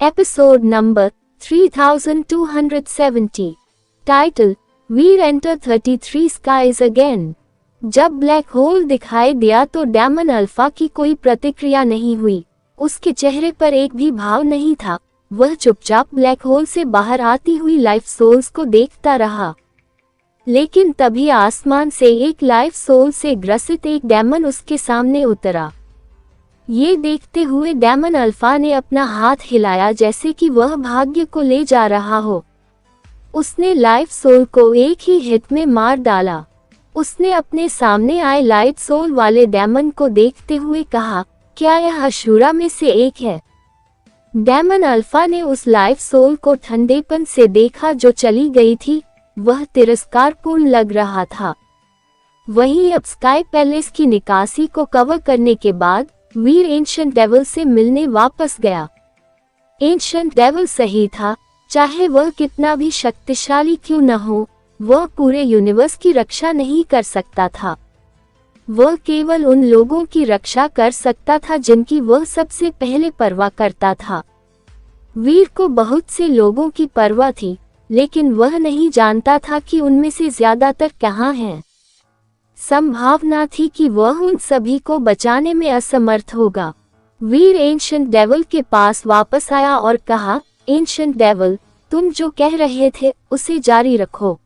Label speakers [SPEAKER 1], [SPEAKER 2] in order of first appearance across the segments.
[SPEAKER 1] Episode number 3270. Title: We're enter 33 skies again. जब black hole दिखाई दिया तो डैमन अल्फा की कोई प्रतिक्रिया नहीं हुई। उसके चेहरे पर एक भी भाव नहीं था। वह चुपचाप ब्लैक होल से बाहर आती हुई लाइफ सोल्स को देखता रहा। लेकिन तभी आसमान से एक लाइफ सोल से ग्रसित एक डैमन उसके सामने उतरा। ये देखते हुए डैमन अल्फा ने अपना हाथ हिलाया जैसे कि वह भाग्य को ले जा रहा हो। उसने लाइफ सोल को एक ही हिट में मार डाला। उसने अपने सामने आए लाइट सोल वाले डैमन को देखते हुए कहा, क्या यह अशूरा में से एक है? डैमन अल्फा ने उस लाइफ सोल को ठंडेपन से देखा जो चली गई थी। वह तिरस्कारपूर्ण लग रहा था। वहीं अब स्काई पैलेस की निकासी को कवर करने के बाद वीर एंशिएंट डेविल से मिलने वापस गया। एंशिएंट डेविल सही था, चाहे वह कितना भी शक्तिशाली क्यों न हो, वह पूरे यूनिवर्स की रक्षा नहीं कर सकता था। वह केवल उन लोगों की रक्षा कर सकता था जिनकी वह सबसे पहले परवाह करता था। वीर को बहुत से लोगों की परवाह थी, लेकिन वह नहीं जानता था कि उनमें से ज्यादातर कहाँ हैं। संभावना थी कि वह उन सभी को बचाने में असमर्थ होगा। वीर एंशिएंट डेविल के पास वापस आया और कहा, एंशिएंट डेविल, तुम जो कह रहे थे उसे जारी रखो।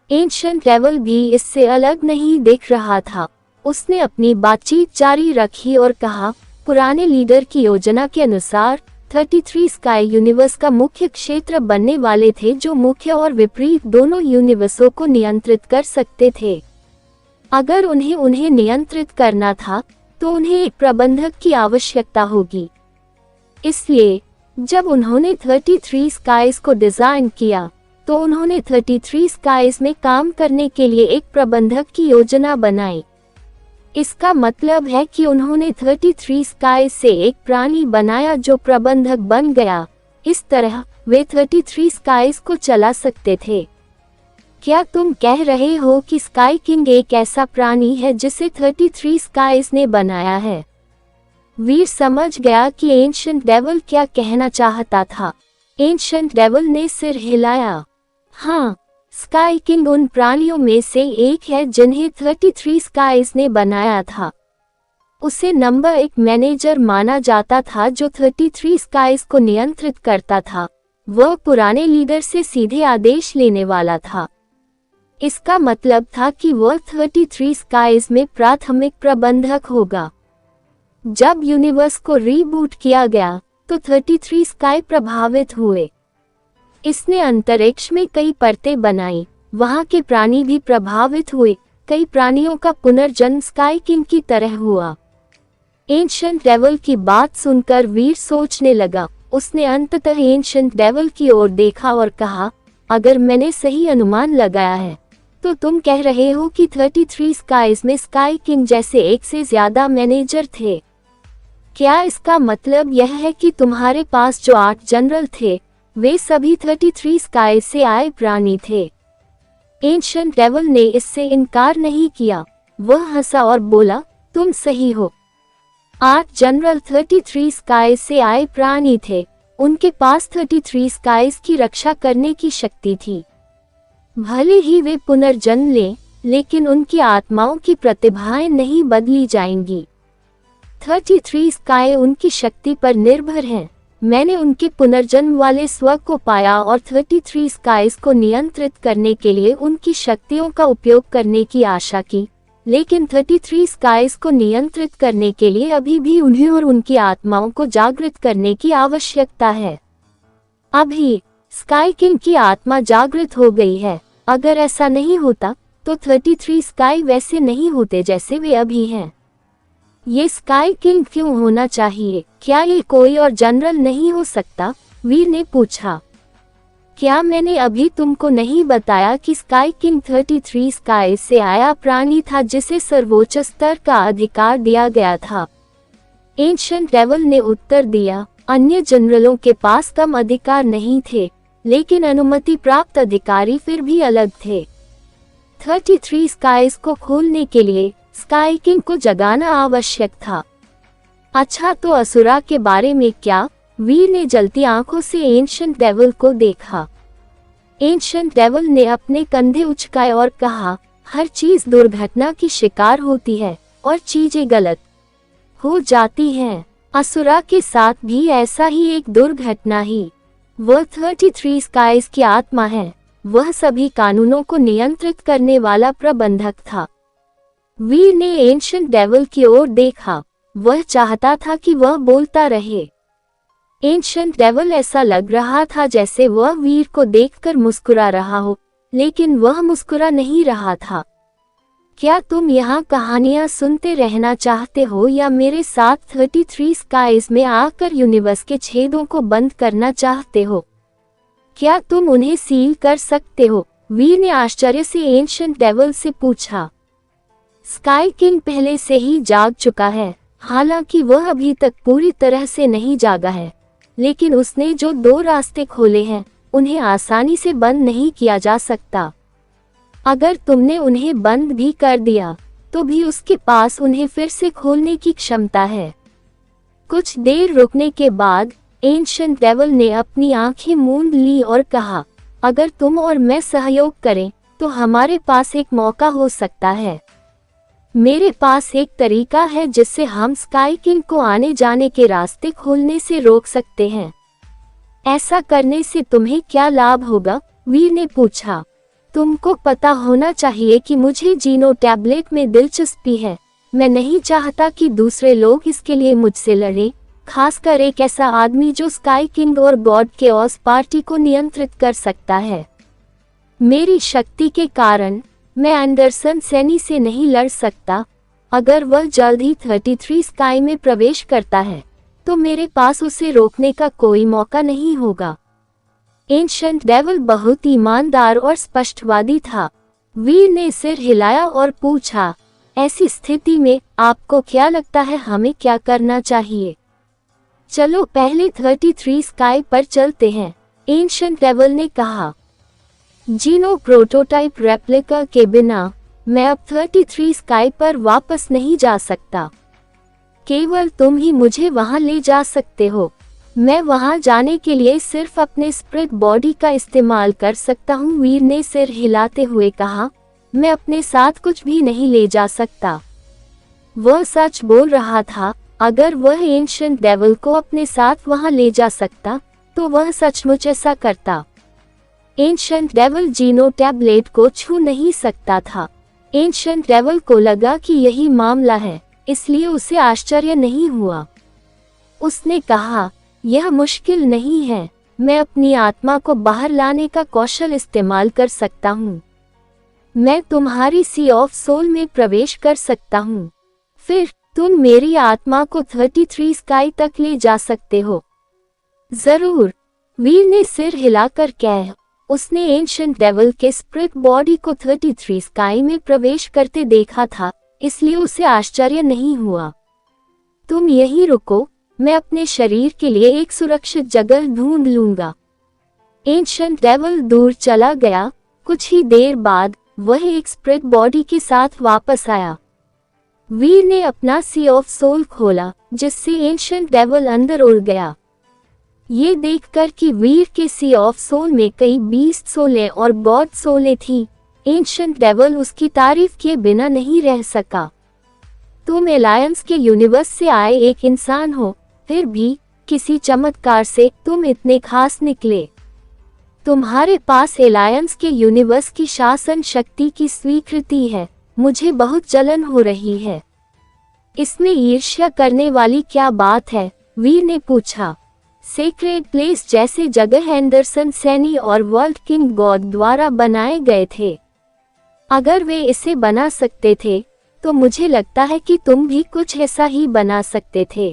[SPEAKER 1] एंशिएंट डेविल भी इससे अलग नहीं दिख रहा था। उसने अपनी बातचीत जारी रखी और कहा, पुराने लीडर की योजना के अनुसार 33 स्काई यूनिवर्स का मुख्य क्षेत्र बनने वाले थे जो मुख्य और विपरीत दोनों यूनिवर्सों को नियंत्रित कर सकते थे। अगर उन्हें नियंत्रित करना था तो उन्हें एक प्रबंधक की आवश्यकता होगी। इसलिए जब उन्होंने 33 स्काइज को डिजाइन किया तो उन्होंने 33 स्काइज में काम करने के लिए एक प्रबंधक की योजना बनाई। इसका मतलब है कि उन्होंने 33 स्काइज से एक प्राणी बनाया जो प्रबंधक बन गया। इस तरह वे 33 स्काइज को चला सकते थे। क्या तुम कह रहे हो कि स्काई किंग एक ऐसा प्राणी है जिसे 33 स्काइज ने बनाया है? वीर समझ गया कि एंशिएंट डेविल क्या कहना चाहता था। एंशिएंट डेविल ने सिर हिलाया। हाँ, स्काई किंग उन प्राणियों में से एक है जिन्हें 33 स्काइज ने बनाया था। उसे नंबर 1 मैनेजर माना जाता था जो 33 स्काइज को नियंत्रित करता था। वह पुराने लीडर से सीधे आदेश लेने वाला था। इसका मतलब था कि वह 33 स्काइज में प्राथमिक प्रबंधक होगा। जब यूनिवर्स को रीबूट किया गया तो 33 स्काई प्रभावित हुए। इसने अंतरिक्ष में कई परतें बनाई, वहां के प्राणी भी प्रभावित हुए। कई प्राणियों का पुनर्जन्म स्काई किंग की तरह हुआ। एंशिएंट डेविल की बात सुनकर वीर सोचने लगा। उसने अंततः एंशिएंट डेविल की ओर देखा और कहा, अगर मैंने सही अनुमान लगाया है तो तुम कह रहे हो कि 33 स्काइज में स्काई किंग जैसे एक से ज्यादा मैनेजर थे। क्या इसका मतलब यह है कि तुम्हारे पास जो 8 जनरल थे वे सभी 33 स्काइज से आए प्राणी थे? एंशिएंट डेविल ने इससे इनकार नहीं किया। वह हंसा और बोला, तुम सही हो। 8 जनरल 33 स्काइज से आए प्राणी थे। उनके पास 33 स्काइज की रक्षा करने की शक्ति थी। भले ही वे पुनर्जन्म लें, लेकिन उनकी आत्माओं की प्रतिभाएं नहीं बदली जाएंगी। 33 स्काई उनकी शक्ति पर निर्भर हैं। मैंने उनके पुनर्जन्म वाले स्व को पाया और 33 स्काइज को नियंत्रित करने के लिए उनकी शक्तियों का उपयोग करने की आशा की, लेकिन 33 स्काइज को नियंत्रित करने के लिए अभी भी उन्हें और उनकी आत्माओं को जागृत करने की आवश्यकता है। अभी स्काई किंग की आत्मा जागृत हो गई है। अगर ऐसा नहीं होता तो 33 स्काई वैसे नहीं होते जैसे वे अभी हैं। ये स्काई किंग क्यों होना चाहिए? क्या ये कोई और जनरल नहीं हो सकता? वीर ने पूछा। क्या मैंने अभी तुमको नहीं बताया कि स्काई किंग 33 स्काई से आया प्राणी था जिसे सर्वोच्च स्तर का अधिकार दिया गया था? एंशिएंट डेविल ने उत्तर दिया, अन्य जनरलों के पास कम अधिकार नहीं थे, लेकिन अनुमति प्राप्त अधिकारी फिर भी अलग थे। 33 स्काइज को खोलने के लिए स्काई किंग को जगाना आवश्यक था। अच्छा, तो असुरा के बारे में क्या? वीर ने जलती आंखों से एंशिएंट डेविल को देखा। एंशिएंट डेविल ने अपने कंधे उचकाए और कहा, हर चीज दुर्घटना की शिकार होती है और चीजें गलत हो जाती हैं। असुरा के साथ भी ऐसा ही एक दुर्घटना ही। वह 33 स्काइज की आत्मा है। वह सभी कानूनों को नियंत्रित करने वाला प्रबंधक था। वीर ने एंशिएंट डेविल की ओर देखा। वह चाहता था कि वह बोलता रहे। एंशिएंट डेविल ऐसा लग रहा था जैसे वह वीर को देखकर मुस्कुरा रहा हो, लेकिन वह मुस्कुरा नहीं रहा था। क्या तुम यहाँ कहानियां सुनते रहना चाहते हो या मेरे साथ 33 स्काइज में आकर यूनिवर्स के छेदों को बंद करना चाहते हो? क्या तुम उन्हें सील कर सकते हो? वीर ने आश्चर्य से एंशिएंट डेविल से पूछा। स्काई किंग पहले से ही जाग चुका है। हालांकि वह अभी तक पूरी तरह से नहीं जागा है, लेकिन उसने जो 2 रास्ते खोले हैं उन्हें आसानी से बंद नहीं किया जा सकता। अगर तुमने उन्हें बंद भी कर दिया तो भी उसके पास उन्हें फिर से खोलने की क्षमता है। कुछ देर रुकने के बाद एंशिएंट डेविल ने अपनी आंखें मूंद ली और कहा, अगर तुम और मैं सहयोग करें तो हमारे पास एक मौका हो सकता है। मेरे पास एक तरीका है जिससे हम स्काई किंग को आने जाने के रास्ते खोलने से रोक सकते हैं। ऐसा करने से तुम्हें क्या लाभ होगा? वीर ने पूछा। तुमको पता होना चाहिए कि मुझे जीनो टैबलेट में दिलचस्पी है। मैं नहीं चाहता कि दूसरे लोग इसके लिए मुझसे लड़ें, खासकर एक ऐसा आदमी जो स्काई किंग और गॉड केओस पार्टी को नियंत्रित कर सकता है। मेरी शक्ति के कारण मैं एंडरसन सैनी से नहीं लड़ सकता। अगर वह जल्द ही 33 स्काई में प्रवेश करता है तो मेरे पास उसे रोकने का कोई मौका नहीं होगा। एंशिएंट डेविल बहुत ईमानदार और स्पष्टवादी था। वीर ने सिर हिलाया और पूछा, ऐसी स्थिति में आपको क्या लगता है हमें क्या करना चाहिए? चलो पहले 33 स्काई पर चलते हैं, एंशिएंट डेविल ने कहा। जीनो प्रोटोटाइप रेप्लिका के बिना मैं अब 33 स्काई पर वापस नहीं जा सकता। केवल तुम ही मुझे वहां ले जा सकते हो। मैं वहां जाने के लिए सिर्फ अपने स्प्रिट बॉडी का इस्तेमाल कर सकता हूँ। वीर ने सिर हिलाते हुए कहा, मैं अपने साथ कुछ भी नहीं ले जा सकता। वह सच बोल रहा था। अगर वह एंशिएंट डेविल को अपने साथ वहां ले जा सकता तो वह सचमुच ऐसा करता। एंशिएंट डेविल जीनो टैबलेट को छू नहीं सकता था। एंशिएंट डेविल को लगा कि यही मामला है, इसलिए उसे आश्चर्य नहीं हुआ। उसने कहा, यह मुश्किल नहीं है। मैं अपनी आत्मा को बाहर लाने का कौशल इस्तेमाल कर सकता हूँ। मैं तुम्हारी सी ऑफ सोल में प्रवेश कर सकता हूँ। फिर तुम मेरी आत्मा को 33 स्काई तक ले जा सकते हो। जरूर, वीर ने सिर हिलाकर कहा। उसने एंशिएंट डेविल के स्प्रिट बॉडी को 33 स्काई में प्रवेश करते देखा था, इसलिए उसे आश्चर्य नहीं हुआ। तुम यहीं रुको, मैं अपने शरीर के लिए एक सुरक्षित जगह ढूंढ लूंगा। एंशिएंट डेविल दूर चला गया। कुछ ही देर बाद वह एक स्प्रिट बॉडी के साथ वापस आया। वीर ने अपना सी ऑफ सोल खोला, जिससे एंशिएंट डेविल अंदर उड़ गया। ये देखकर कि वीर के सी ऑफ सोल में कई बीस्ट सोलें और गॉड सोलें थी, एंशिएंट डेविल उसकी तारीफ किए बिना नहीं रह सका। तुम एलायंस के यूनिवर्स से आए एक इंसान हो, फिर भी किसी चमत्कार से तुम इतने खास निकले। तुम्हारे पास एलायंस के यूनिवर्स की शासन शक्ति की स्वीकृति है। मुझे बहुत जलन हो रही है। इसमें ईर्ष्या करने वाली क्या बात है? वीर ने पूछा। सेक्रेड प्लेस जैसे जगह एंडरसन सैनी और वर्ल्ड किंग गॉड द्वारा बनाए गए थे। अगर वे इसे बना सकते थे तो मुझे लगता है कि तुम भी कुछ ऐसा ही बना सकते थे।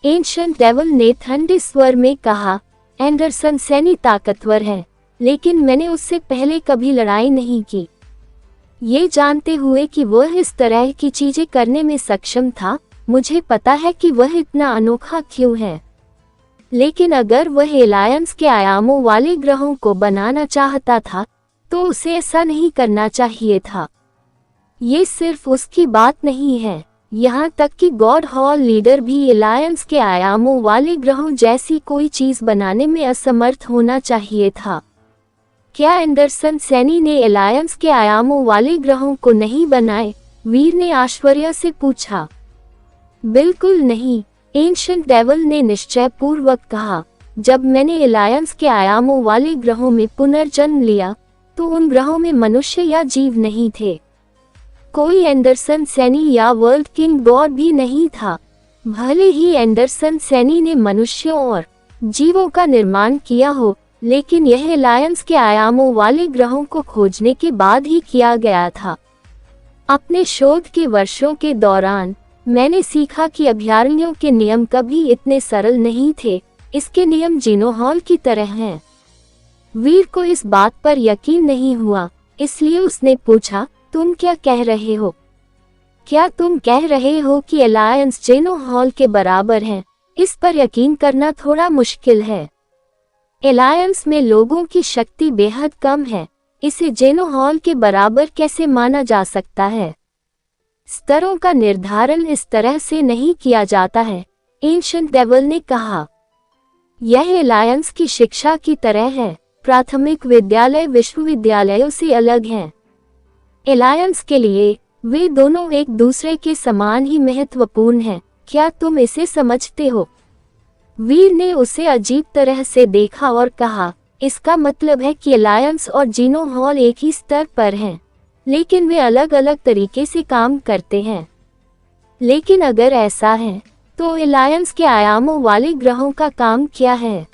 [SPEAKER 1] एंशिएंट डेविल ने ठंडे स्वर में कहा, एंडरसन सैनी ताकतवर है, लेकिन मैंने उससे पहले कभी लड़ाई नहीं की। ये जानते हुए कि वह इस तरह की चीजें करने में सक्षम था, मुझे पता है कि वह इतना अनोखा क्यों है। लेकिन अगर वह एलायंस के आयामों वाले ग्रहों को बनाना चाहता था तो उसे ऐसा नहीं करना चाहिए था। ये सिर्फ उसकी बात नहीं है, यहाँ तक कि गॉड हॉल लीडर भी एलायंस के आयामों वाले ग्रहों जैसी कोई चीज बनाने में असमर्थ होना चाहिए था। क्या एंडरसन सैनी ने एलायंस के आयामों वाले ग्रहों को नहीं बनाए? वीर ने आश्चर्य से पूछा। बिल्कुल नहीं, एंशिएंट डेविल ने निश्चयपूर्वक कहा। जब मैंने एलायंस के आयामों वाले ग्रहों में पुनर्जन्म लिया तो उन ग्रहों में मनुष्य या जीव नहीं थे। कोई एंडरसन सैनी या वर्ल्ड किंग गॉड भी नहीं था। भले ही एंडरसन सैनी ने मनुष्यों और जीवों का निर्माण किया हो, लेकिन यह एलायंस के आयामों वाले ग्रहों को खोजने के बाद ही किया गया था। अपने शोध के वर्षों के दौरान मैंने सीखा कि अभयारण्यों के नियम कभी इतने सरल नहीं थे। इसके नियम जीनो हॉल की तरह हैं। वीर को इस बात पर यकीन नहीं हुआ, इसलिए उसने पूछा, तुम क्या कह रहे हो? क्या तुम कह रहे हो कि एलायंस जीनो हॉल के बराबर है? इस पर यकीन करना थोड़ा मुश्किल है। एलायंस में लोगों की शक्ति बेहद कम है। इसे जीनो हॉल के बराबर कैसे माना जा सकता है? स्तरों का निर्धारण इस तरह से नहीं किया जाता है, एंशिएंट डेविल ने कहा। यह एलायंस की शिक्षा की तरह है। प्राथमिक विद्यालय विश्वविद्यालयों से अलग हैं। एलायंस के लिए वे दोनों एक दूसरे के समान ही महत्वपूर्ण हैं। क्या तुम इसे समझते हो? वीर ने उसे अजीब तरह से देखा और कहा, इसका मतलब है कि एलायंस और जीनो हॉल एक ही स्तर पर हैं, लेकिन वे अलग अलग तरीके से काम करते हैं। लेकिन अगर ऐसा है तो एलायंस के आयामों वाले ग्रहों का काम क्या है?